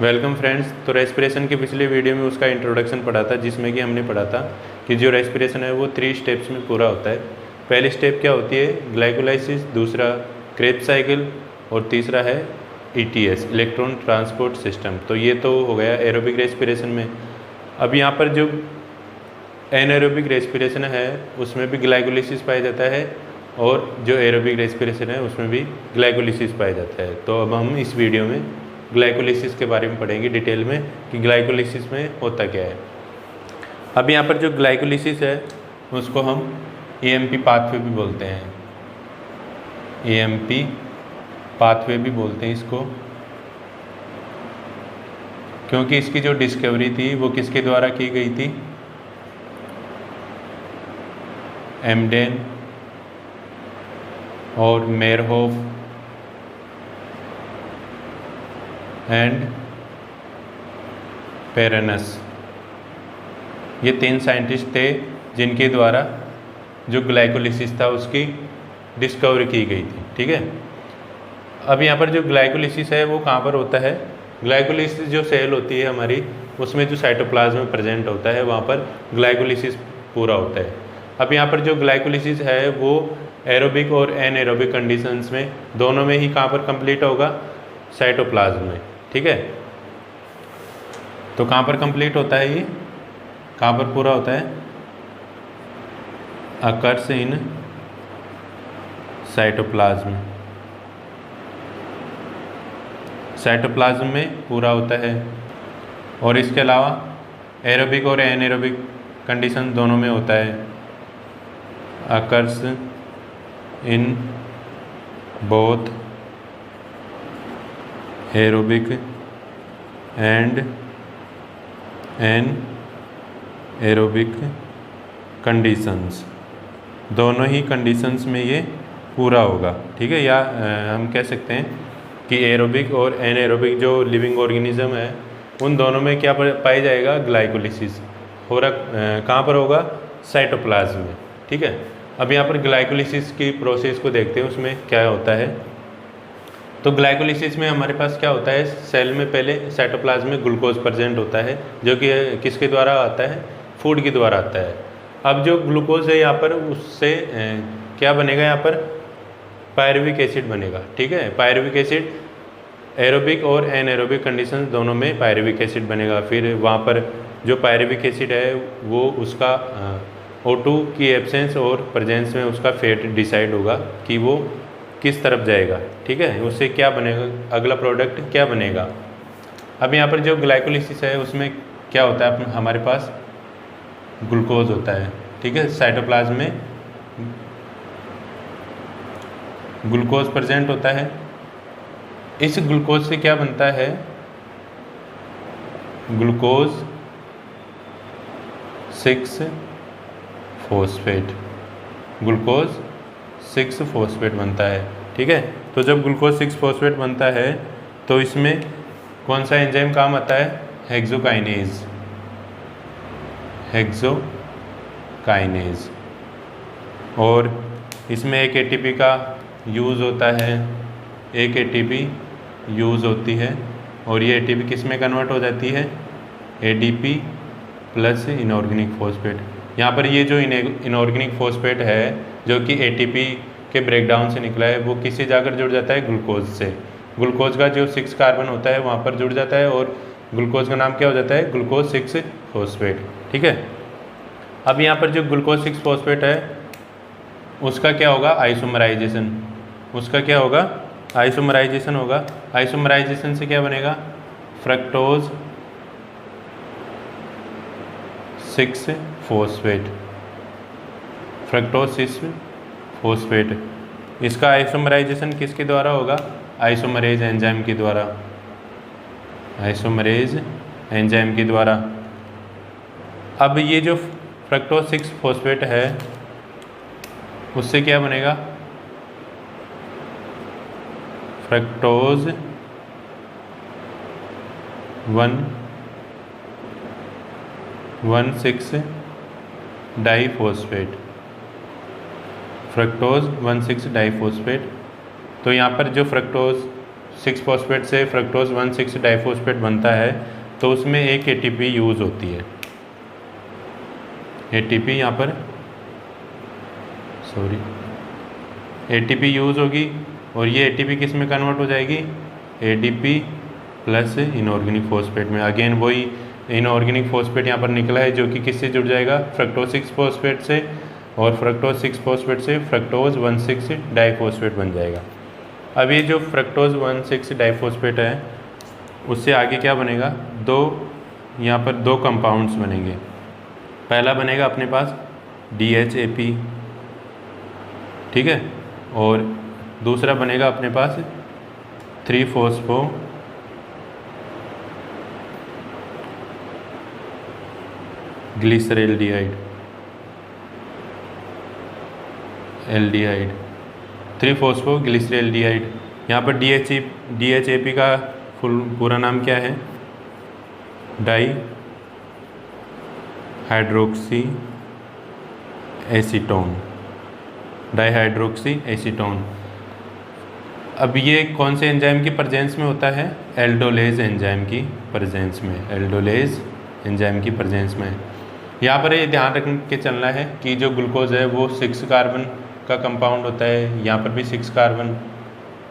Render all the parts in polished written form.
Welcome friends. तो respiration के पिछले वीडियो में उसका इंट्रोडक्शन पढ़ा था, जिसमें कि हमने पढ़ा था कि जो रेस्पिरेशन है वो 3 स्टेप्स में पूरा होता है। पहली स्टेप क्या होती है? ग्लाइकोलाइसिस, दूसरा क्रेब्स साइकिल और तीसरा है ETS, इलेक्ट्रॉन ट्रांसपोर्ट सिस्टम। तो ये तो हो गया एरोबिक रेस्पिरेशन में। अब यहाँ पर जो एनाएरोबिक रेस्पिरेशन है उसमें भी ग्लाइकोलाइसिस पाया जाता है और जो एरोबिक रेस्पिरेशन है उसमें भी ग्लाइकोलाइसिस पाया जाता है। तो अब हम इस वीडियो में ग्लाइकोलाइसिस के बारे में पढ़ेंगे डिटेल में कि ग्लाइकोलाइसिस में होता क्या है। अब यहाँ पर जो ग्लाइकोलाइसिस है उसको हम AMP पाथवे भी बोलते हैं, AMP पाथवे भी बोलते हैं इसको, क्योंकि इसकी जो डिस्कवरी थी वो किसके द्वारा की गई थी? एमडेन और मेयरहोफ एंड पेरेनस, ये 3 साइंटिस्ट थे जिनके द्वारा जो ग्लाइकोलाइसिस था उसकी डिस्कवरी की गई थी। ठीक है। अब यहाँ पर जो ग्लाइकोलाइसिस है वो कहाँ पर होता है? ग्लाइकोलाइसिस जो सेल होती है हमारी, उसमें जो साइटोप्लाज्म में प्रेजेंट होता है वहाँ पर ग्लाइकोलाइसिस पूरा होता है। अब यहाँ पर जो ग्लाइकोलाइसिस है वो एरोबिक और एनएरोबिक कंडीशंस में दोनों में ही कहाँ पर कंप्लीट होगा? साइटोप्लाज्म में। ठीक है। तो कहाँ पर कंप्लीट होता है ये? कहाँ पर पूरा होता है? अकर्स इन साइटोप्लाज्म, साइटोप्लाज्म में पूरा होता है। और इसके अलावा एरोबिक और एनएरोबिक कंडीशन दोनों में होता है। Occurs in both aerobic and anaerobic conditions, दोनों ही कंडीशंस में ये पूरा होगा। ठीक है। या हम कह सकते हैं कि एरोबिक और एनएरोबिक जो लिविंग ऑर्गेनिज्म है उन दोनों में क्या पाया जाएगा? ग्लाइकोलाइसिस हो रहा कहाँ पर होगा? साइटोप्लाज्म में। ठीक है। अब यहाँ पर ग्लाइकोलाइसिस की प्रोसेस को देखते हैं, उसमें क्या होता है। तो ग्लाइकोलाइसिस में हमारे पास क्या होता है? सेल में पहले साइटोप्लाज्म में ग्लूकोज प्रेजेंट होता है, जो कि किसके द्वारा आता है? फूड के द्वारा आता है। अब जो ग्लूकोज है यहाँ पर उससे क्या बनेगा? यहाँ पर पायरुविक एसिड बनेगा। ठीक है। पायरुविक एसिड एरोबिक और एनएरोबिक कंडीशन दोनों में पायरुविक एसिड बनेगा। फिर वहाँ पर जो पायरुविक एसिड है वो उसका O2 की एब्सेंस और प्रेजेंस में उसका फेट डिसाइड होगा कि वो किस तरफ जाएगा। ठीक है। उससे क्या बनेगा? अगला प्रोडक्ट क्या बनेगा? अब यहाँ पर जो ग्लाइकोलाइसिस है उसमें क्या होता है? हमारे पास ग्लूकोज होता है। ठीक है। साइटोप्लाज्म में ग्लूकोज प्रेजेंट होता है। इस ग्लूकोज से क्या बनता है? ग्लूकोज 6 फॉस्फेट, ग्लूकोज 6 फॉस्फेट बनता है। ठीक है। तो जब ग्लूकोज 6 फॉस्फेट बनता है तो इसमें कौन सा एंजाइम काम आता है? Hexokinase, hexokinase. और इसमें एक ATP का यूज़ होता है, एक ATP यूज़ होती है और ये ATP किस में कन्वर्ट हो जाती है? ADP plus inorganic phosphate. यहाँ पर ये जो इनऑर्गेनिक फॉस्फेट है जो कि ATP के ब्रेकडाउन से निकला है वो किससे जाकर जुड़ जाता है? ग्लूकोज से। ग्लूकोज का जो 6 कार्बन होता है वहाँ पर जुड़ जाता है और ग्लूकोज का नाम क्या हो जाता है? Glucose 6 phosphate. ठीक है। अब यहाँ पर जो ग्लूकोज 6 फॉस्फेट है उसका क्या होगा? आइसोमराइजेशन। उसका क्या होगा? आइसोमराइजेशन होगा। आइसोमराइजेशन से क्या बनेगा? Fructose 6 phosphate, fructose 6 phosphate. इसका आइसोमराइजेशन किसके द्वारा होगा? आइसोमरेज एंजाइम के द्वारा, आइसोमरेज एंजाइम के द्वारा। अब ये जो फ्रक्टोज 6 फॉस्फेट है उससे क्या बनेगा? Fructose 1,6 diphosphate, fructose 1,6 diphosphate. तो यहाँ पर जो फ्रक्टोज 6 फॉस्फेट से फ्रक्टोज 1,6 डाइफॉस्फेट बनता है तो उसमें एक ATP यूज़ होती है। ATP यहाँ पर ATP यूज़ होगी और ये ATP किस में कन्वर्ट हो जाएगी, ADP प्लस इनऑर्गेनिक फॉस्फेट में। अगेन वही इनऑर्गेनिक फॉस्फेट यहाँ पर निकला है जो कि किससे जुड़ जाएगा, फ्रक्टोज 6 फॉस्फेट से, और फ्रक्टोज 6 फॉस्फेट से फ्रक्टोज 1,6 डाइफॉस्फेट बन जाएगा। अब ये जो फ्रक्टोज 1,6 डाइफॉस्फेट है उससे आगे क्या बनेगा, यहाँ पर दो कंपाउंड्स बनेंगे। पहला बनेगा अपने पास DHAP, ठीक है, और दूसरा बनेगा अपने पास 3-फॉस्फो ग्लिसरेल्डिहाइड, एल्डिहाइड, 3-फॉस्फो ग्लिसरेल्डिहाइड। यहाँ पर DHAP का पूरा नाम क्या है, di hydroxy acetone, dihydroxy acetone. अब ये कौन से एंजाइम की प्रेजेंस में होता है, एल्डोलेज एंजाइम की प्रेजेंस में, एल्डोलेज एंजाइम की प्रेजेंस में। यहाँ पर ये ध्यान रख के चलना है कि जो ग्लूकोज है वो 6 कार्बन का कंपाउंड होता है। यहाँ पर भी 6 कार्बन,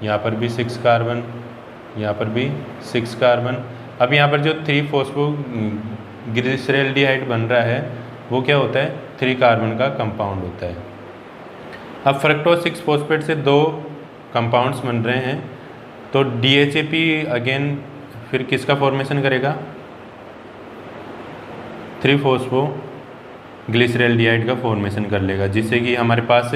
यहाँ पर भी 6 कार्बन, यहाँ पर भी 6 कार्बन। अब यहाँ पर जो 3-फॉस्फो ग्लिसरेल्डिहाइड बन रहा है वो क्या होता है, 3 कार्बन का कंपाउंड होता है। अब फ्रक्टोज 6 फॉस्फेट से 2 कंपाउंड्स बन रहे हैं तो DHAP अगेन फिर किसका फॉर्मेशन करेगा, 3-फॉस्फो ग्लिसरेल्डिहाइड का फॉर्मेशन कर लेगा, जिससे कि हमारे पास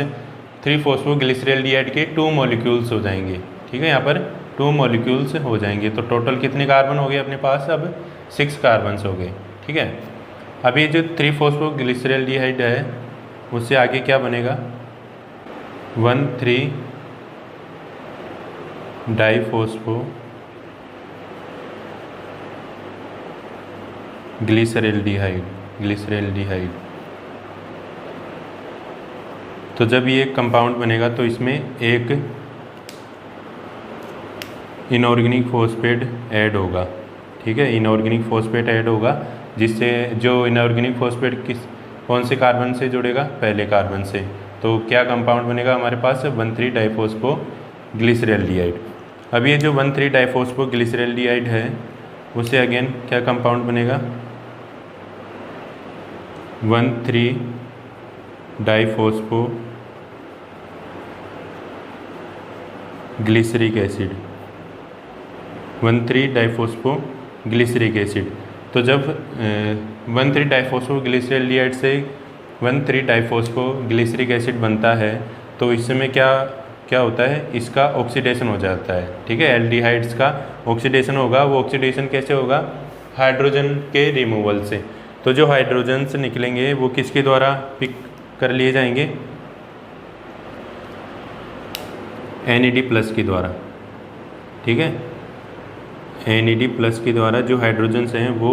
3-फॉस्फो ग्लिसरेल्डिहाइड के 2 मॉलिक्यूल्स हो जाएंगे। ठीक है, यहाँ पर 2 मॉलिक्यूल्स हो जाएंगे तो टोटल कितने कार्बन हो गए अपने पास, अब 6 कार्बन्स हो गए। ठीक है, अब ये जो 3-फॉस्फो ग्लिसरेल्डिहाइड है उससे आगे क्या बनेगा, 1,3 डाईफॉस्फो ग्लिसरेल्डिहाइड। तो जब ये कंपाउंड बनेगा तो इसमें एक इनऑर्गेनिक फॉस्फेट ऐड होगा। ठीक है, इनऑर्गेनिक फॉस्फेट ऐड होगा, जिससे जो इनऑर्गेनिक फॉस्फेट कौन से कार्बन से जुड़ेगा, पहले कार्बन से। तो क्या कंपाउंड बनेगा हमारे पास, 1,3 डाईफॉस्फो ग्लिसरेल्डिहाइड। अब ये जो 1,3 डाईफॉस्फो ग्लिसरेल्डिहाइड है उससे अगेन क्या कंपाउंड बनेगा, 1,3 डाईफॉस्फो ग्लिसरिक एसिड, 1,3 डाईफॉस्फो ग्लिसरिक एसिड। तो जब 1,3 डाईफॉस्फो ग्लिसरेल्डिहाइड से 1,3 डाईफॉस्फो ग्लिसरिक एसिड बनता है तो इसमें क्या होता है, इसका ऑक्सीडेशन हो जाता है। ठीक है, एल्डिहाइड्स का ऑक्सीडेशन होगा। वो ऑक्सीडेशन कैसे होगा, हाइड्रोजन के रिमूवल से। तो जो हाइड्रोजन्स निकलेंगे वो किसके द्वारा पिक कर लिए जाएंगे, NAD+ के द्वारा। ठीक है, NAD+ के द्वारा जो हाइड्रोजन्स हैं वो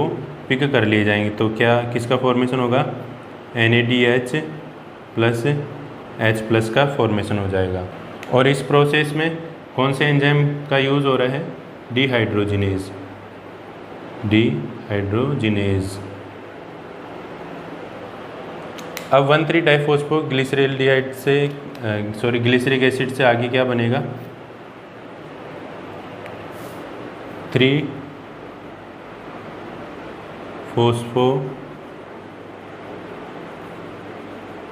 पिक कर लिए जाएंगे। तो क्या किसका फॉर्मेशन होगा, NADH प्लस H+ का फॉर्मेशन हो जाएगा। और इस प्रोसेस में कौन से एंजाइम का यूज़ हो रहा है, डिहाइड्रोजिनेज। अब 1,3 डाईफॉस्फो ग्लिसरेल्डिहाइड से ग्लिसरिक एसिड से आगे क्या बनेगा, 3-फॉस्फो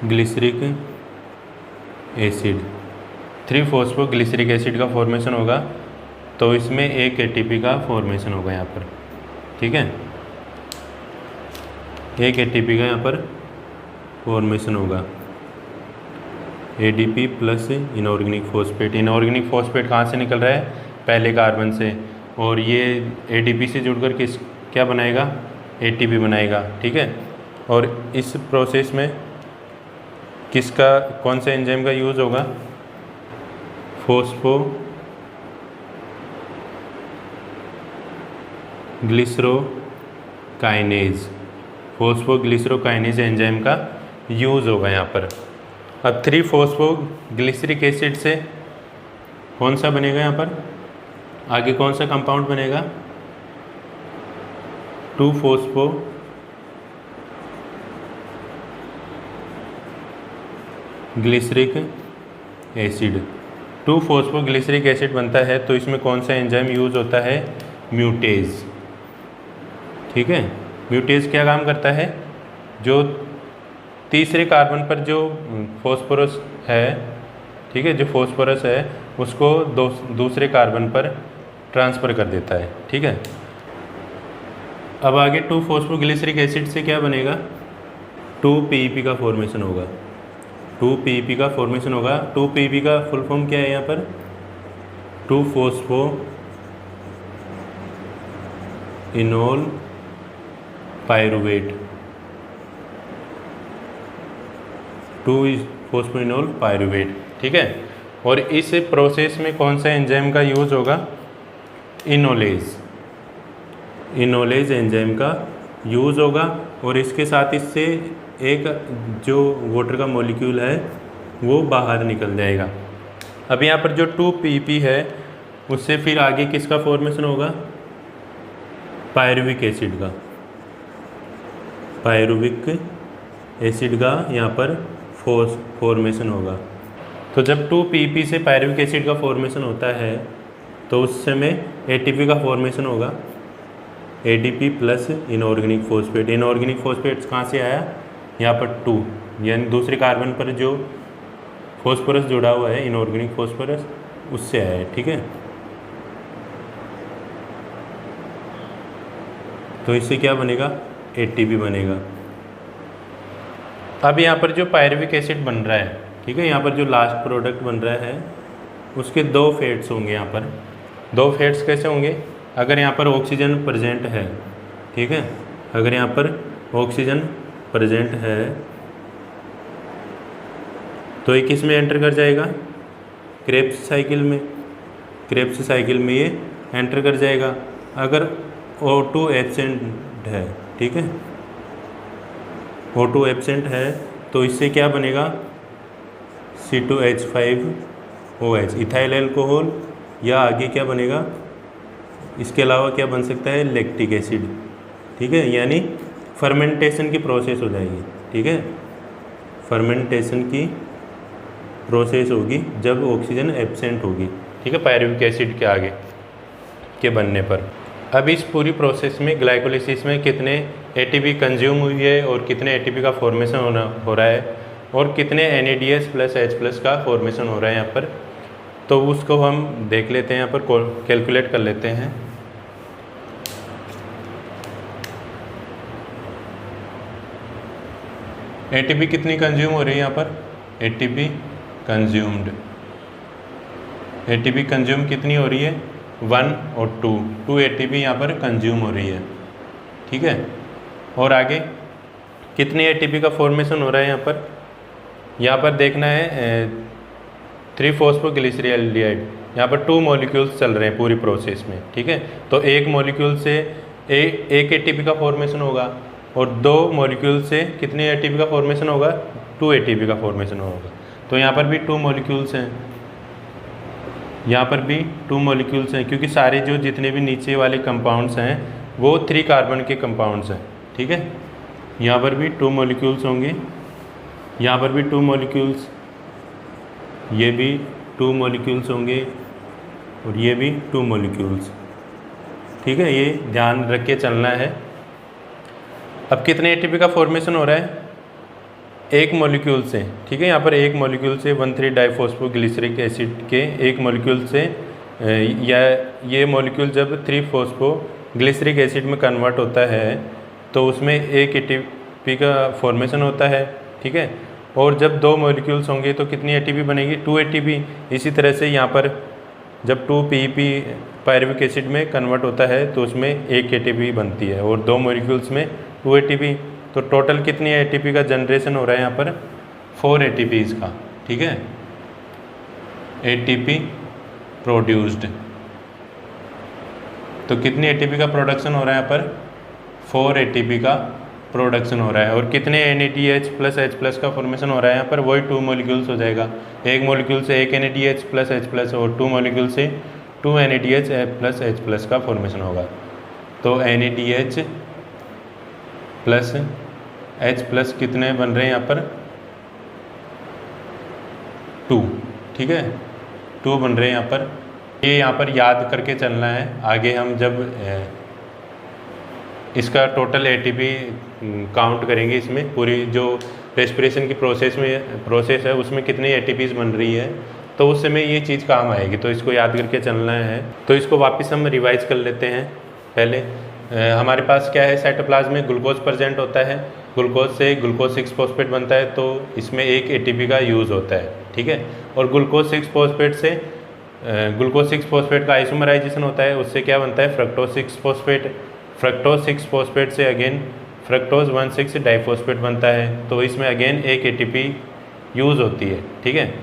ग्लिसरिक एसिड। 3-फॉस्फो ग्लिसरिक एसिड का फॉर्मेशन होगा तो इसमें एक ATP का फॉर्मेशन होगा यहाँ पर। ठीक है, एक ATP का यहाँ पर फॉर्मेशन होगा, ADP plus inorganic phosphate. Inorganic phosphate कहाँ से निकल रहा है, पहले कार्बन से, और ये ADP से जुड़कर क्या बनाएगा, ATP बनाएगा। ठीक है, और इस प्रोसेस में कौन से एंजाइम का यूज़ होगा, फॉस्फो ग्लिसरोकाइनेज, फॉस्फोग्लिसरोकाइनेज एंजाइम का यूज़ होगा यहाँ पर। अब 3-फॉस्फो ग्लिसरिक एसिड से कौन सा बनेगा यहाँ पर, आगे कौन सा कंपाउंड बनेगा? 2-फॉस्फो ग्लिसरिक एसिड। 2-फॉस्फोग्लिसरिक एसिड बनता है तो इसमें कौन सा एंजाइम यूज़ होता है? म्यूटेज। ठीक है, म्यूटेज क्या काम करता है? जो तीसरे कार्बन पर जो फॉस्फोरस है, ठीक है, जो फॉस्फोरस है उसको दूसरे कार्बन पर ट्रांसफ़र कर देता है। ठीक है, अब आगे 2-फॉस्फोग्लिसरिक एसिड से क्या बनेगा? 2-PEP का फॉर्मेशन होगा। 2-PEP का फॉर्मेशन होगा। 2-PEP का फुल फॉर्म क्या है यहाँ पर? 2-फॉस्फो इनोल पायरुवेट। 2-फॉस्फोइनोल पायरुवेट। ठीक है, और इस प्रोसेस में कौन सा एंजाइम का यूज़ होगा? इनोलेज। इनोलेज एंजाइम का यूज़ होगा और इसके साथ इससे एक जो वाटर का मॉलिक्यूल है वो बाहर निकल जाएगा। अब यहाँ पर जो 2-PEP है उससे फिर आगे किसका फॉर्मेशन होगा? पायरुविक एसिड का। पायरुविक एसिड का यहाँ पर फॉर्मेशन होगा। तो जब 2-PEP से पायरुविक एसिड का फॉर्मेशन होता है तो उस समय ATP का फॉर्मेशन होगा। ADP plus inorganic phosphate. Inorganic phosphate कहाँ से आया? यहाँ पर 2, यानी दूसरे कार्बन पर जो फॉस्फोरस जुड़ा हुआ है, इनऑर्गेनिक फॉस्फोरस, उससे आया है। ठीक है, तो इससे क्या बनेगा? ATP बनेगा। अब यहाँ पर जो पायरुविक एसिड बन रहा है, ठीक है, यहाँ पर जो लास्ट प्रोडक्ट बन रहा है उसके 2 फेट्स होंगे। यहाँ पर 2 फेट्स कैसे होंगे? अगर यहाँ पर ऑक्सीजन प्रेजेंट है, ठीक है, अगर यहाँ पर ऑक्सीजन प्रेजेंट है तो ये किस में एंटर कर जाएगा? क्रेब्स साइकिल में। क्रेब्स साइकिल में ये एंटर कर जाएगा। अगर O2 एब्सेंट है, ठीक है, O2 एब्सेंट है तो इससे क्या बनेगा? C2H5OH, इथाइल एल्कोहल, या आगे क्या बनेगा? इसके अलावा क्या बन सकता है? Lactic acid. ठीक है, यानी फर्मेंटेशन की प्रोसेस हो जाएगी। ठीक है, फर्मेंटेशन की प्रोसेस होगी जब ऑक्सीजन एब्सेंट होगी। ठीक है, पायरुविक एसिड के आगे के बनने पर। अब इस पूरी प्रोसेस में ग्लाइकोलिसिस में कितने ATP कंज्यूम हुई है और कितने ATP का फॉर्मेशन हो रहा है और कितने NADH प्लस H+ का फॉर्मेशन हो रहा है यहाँ पर, तो उसको हम देख लेते हैं। यहाँ पर कैलकुलेट कर लेते हैं। ATP कितनी कंज्यूम हो रही है यहाँ पर? ATP कंज्यूम्ड, ATP कंज्यूम कितनी हो रही है? 1 और 2 ATP यहाँ पर कंज्यूम हो रही है। ठीक है, और आगे कितने ATP का फॉर्मेशन हो रहा है यहाँ पर देखना है 3-फॉस्फोग्लिसरॉल्डिहाइड। यहाँ पर 2 मॉलिक्यूल्स चल रहे हैं पूरी प्रोसेस में। ठीक है, तो एक मॉलिक्यूल से एक ATP का फॉर्मेशन होगा और 2 मॉलिक्यूल से कितने ATP का फॉर्मेशन होगा? 2 ATP का फॉर्मेशन होगा। तो यहाँ पर भी 2 मॉलिक्यूल्स हैं, यहाँ पर भी 2 मॉलिक्यूल्स हैं, क्योंकि सारे जो जितने भी नीचे वाले कंपाउंड्स हैं वो 3 कार्बन के कंपाउंड्स हैं। ठीक है, यहाँ पर भी 2 मॉलिक्यूल्स होंगे, यहाँ पर भी 2 मॉलिक्यूल्स, ये भी 2 मॉलिक्यूल्स होंगे और ये भी 2 मॉलिक्यूल्स। ठीक है, ये ध्यान रख के चलना है। अब कितने ATP का फॉर्मेशन हो रहा है? एक मॉलिक्यूल से। ठीक है, यहाँ पर एक मॉलिक्यूल से 1,3-डाइफॉस्फोग्लिसरिक एसिड के एक मॉलिक्यूल से, या ये मॉलिक्यूल जब 3-फॉस्फोग्लिसरिक एसिड में कन्वर्ट होता है तो उसमें एक ATP का फॉर्मेशन होता है। ठीक है, और जब 2 मॉलिक्यूल्स होंगे तो कितनी ATP बनेगी? 2 ATP। इसी तरह से यहाँ पर जब 2-PEP पायरुविक एसिड में कन्वर्ट होता है तो उसमें 1 ATP बनती है और 2 मॉलिक्यूल्स में 2 ATP। तो टोटल कितनी ATP का जनरेशन हो रहा है यहाँ पर? 4 ATPs का। ठीक है, ATP प्रोड्यूस्ड। तो कितनी ATP का प्रोडक्शन हो रहा है यहाँ पर? 4 ATP का प्रोडक्शन हो रहा है। और कितने NADH प्लस H+ का फॉर्मेशन हो रहा है यहाँ पर? वही 2 मॉलिक्यूल्स हो जाएगा। एक मॉलिक्यूल से एक NADH प्लस H+ और 2 मॉलिक्यूल से 2 NADH प्लस H+ का फॉर्मेशन होगा। तो NADH प्लस H+ कितने बन रहे हैं यहाँ पर? 2, ठीक है, 2 बन रहे हैं यहाँ पर। ये यहाँ पर याद करके चलना है। आगे हम जब इसका टोटल ATP काउंट करेंगे, इसमें पूरी जो रेस्पिरेशन की प्रोसेस है उसमें कितनी ATPs बन रही है, तो उस समय ये चीज़ काम आएगी। तो इसको याद करके चलना है। तो इसको वापस हम रिवाइज कर लेते हैं। पहले हमारे पास क्या है, साइटोप्लाज्म में ग्लूकोज प्रेजेंट होता है, ग्लूकोज से ग्लूकोज 6 फॉस्फेट बनता है, तो इसमें एक ATP का यूज़ होता है, ठीक है। और ग्लूकोज 6 फॉस्फेट से ग्लूकोज 6 फॉस्फेट का आइसोमराइजेशन होता है, उससे क्या बनता है, फ्रक्टोज 6 फॉस्फेट। फ्रक्टोज 6 फॉस्फेट से अगेन फ्रक्टोज 1,6 डाइफॉस्फेट बनता है, तो इसमें अगेन एक ATP यूज़ होती है, ठीक है।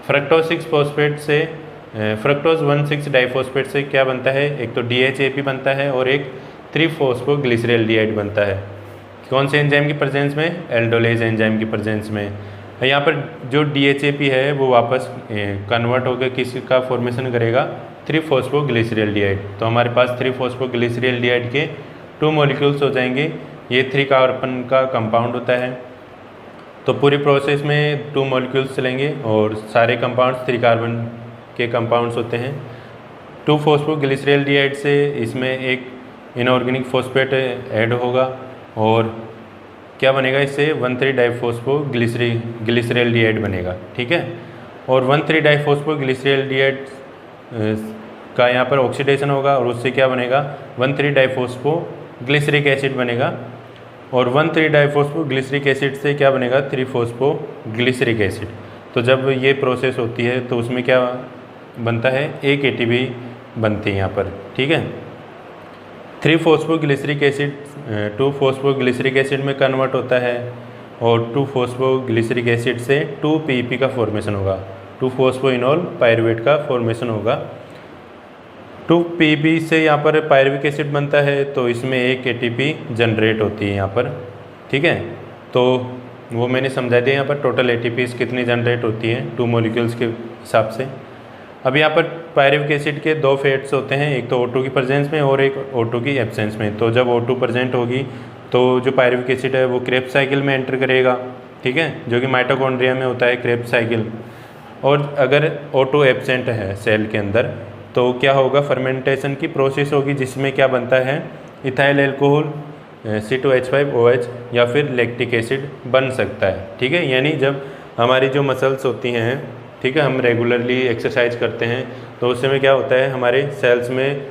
फ्रक्टोज 6 फॉस्फेट से फ्रक्टोज 1,6 डाइफॉस्फेट से क्या बनता है, एक तो DHAP बनता है और एक 3-फॉस्फोग्लिसरैल्डिहाइड बनता है। कौन से एंजाइम की प्रेजेंस में? एल्डोलेज एंजाइम की प्रेजेंस में। यहाँ पर जो DHAP है वो वापस कन्वर्ट होकर किसका फॉर्मेशन करेगा, 3-फॉस्फोग्लिसरैल्डिहाइड। तो हमारे पास 3-फॉस्फोग्लिसरैल्डिहाइड के 2 मॉलिक्यूल्स हो जाएंगे। ये 3 कार्बन का कंपाउंड होता है। तो पूरी प्रोसेस में 2 मॉलिक्यूल्स चलेंगे और सारे कंपाउंड्स 3 कार्बन के कंपाउंड्स होते हैं। 2-फॉस्फोग्लिसरैल्डिहाइड से इसमें एक इनऑर्गेनिक फॉस्फेट ऐड होगा और क्या बनेगा, इससे 1,3-डाइफॉस्फोग्लिसरैल्डिहाइड बनेगा, ठीक है। और 1,3-डाइफॉस्फोग्लिसरैल्डिहाइड का यहाँ पर ऑक्सीडेशन होगा और उससे क्या बनेगा, 1,3-डाइफॉस्फोग्लिसरिक एसिड बनेगा। और 1,3-डाइफॉस्फोग्लिसरिक एसिड से क्या बनेगा, 3-फॉस्फोग्लिसरिक एसिड। तो जब ये प्रोसेस होती है तो उसमें क्या बनता है, एक ATP बनती है यहाँ पर, ठीक है। 3-फॉस्फोग्लिसरिक एसिड 2-फॉस्फोग्लिसरिक एसिड में कन्वर्ट होता है और 2-फॉस्फोग्लिसरिक एसिड से 2-PEP का फॉर्मेशन होगा, 2-फॉस्फोइनोल पायरुवेट का फॉर्मेशन होगा। 2-PEP से यहाँ पर पायरुविक एसिड बनता है, तो इसमें एक ATP जनरेट होती है यहाँ पर, ठीक है। तो वो मैंने समझा दिया यहाँ पर टोटल ATPs कितनी जनरेट होती है 2 मॉलिक्यूल्स के हिसाब से। अब यहाँ पर पायरुविक एसिड के 2 फेट्स होते हैं, एक तो O2 की प्रेजेंस में और एक O2 की एब्सेंस में। तो जब O2 प्रेजेंट होगी तो जो पायरुविक एसिड है वो क्रेब्स साइकिल में एंटर करेगा, ठीक है, जो कि माइटोकॉन्ड्रिया में होता है क्रेब्स साइकिल। और अगर O2 एब्सेंट है सेल के अंदर तो क्या होगा, फर्मेंटेशन की प्रोसेस होगी जिसमें क्या बनता है, इथाइल एल्कोहल C2H5OH या फिर लैक्टिक एसिड बन सकता है, ठीक है। यानी जब हमारी जो मसल्स होती हैं, ठीक है, हम रेगुलरली एक्सरसाइज करते हैं तो उस समय क्या होता है, हमारे सेल्स में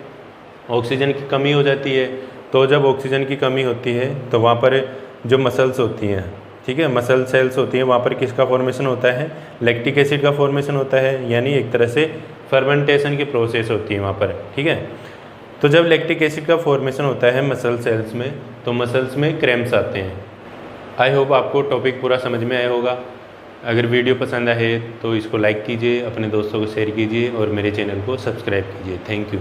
ऑक्सीजन की कमी हो जाती है। तो जब ऑक्सीजन की कमी होती है तो वहाँ पर जो मसल्स होती हैं, ठीक है, मसल सेल्स होती हैं, वहाँ पर किसका फॉर्मेशन होता है, लैक्टिक एसिड का फॉर्मेशन होता है। यानी एक तरह से फर्मेंटेशन की प्रोसेस होती है वहाँ पर, ठीक है। तो जब लैक्टिक एसिड का फॉर्मेशन होता है मसल सेल्स में तो मसल्स में क्रैम्प्स आते हैं। आई होप आपको टॉपिक पूरा समझ में आया होगा। अगर वीडियो पसंद आए तो इसको लाइक कीजिए, अपने दोस्तों को शेयर कीजिए और मेरे चैनल को सब्सक्राइब कीजिए। Thank you.